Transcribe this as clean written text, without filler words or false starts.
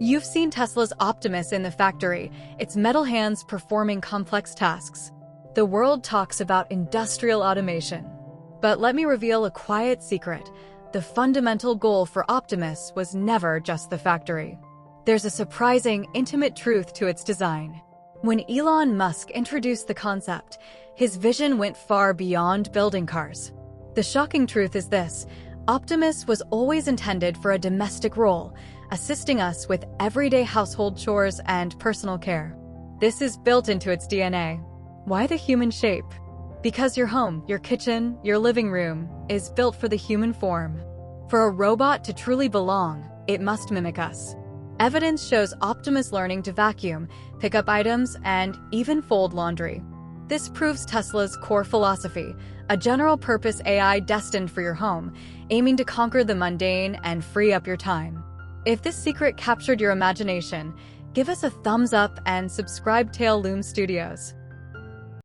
You've seen Tesla's Optimus in the factory, its metal hands performing complex tasks. The world talks about industrial automation. But let me reveal a quiet secret. The fundamental goal for Optimus was never just the factory. There's a surprising, intimate truth to its design. When Elon Musk introduced the concept, his vision went far beyond building cars. The shocking truth is this: Optimus was always intended for a domestic role, assisting us with everyday household chores and personal care. This is built into its DNA. Why the human shape? Because your home, your kitchen, your living room is built for the human form. For a robot to truly belong, it must mimic us. Evidence shows Optimus learning to vacuum, pick up items, and even fold laundry. This proves Tesla's core philosophy, a general-purpose AI destined for your home, aiming to conquer the mundane and free up your time. If this secret captured your imagination, give us a thumbs up and subscribe to Loom Studios.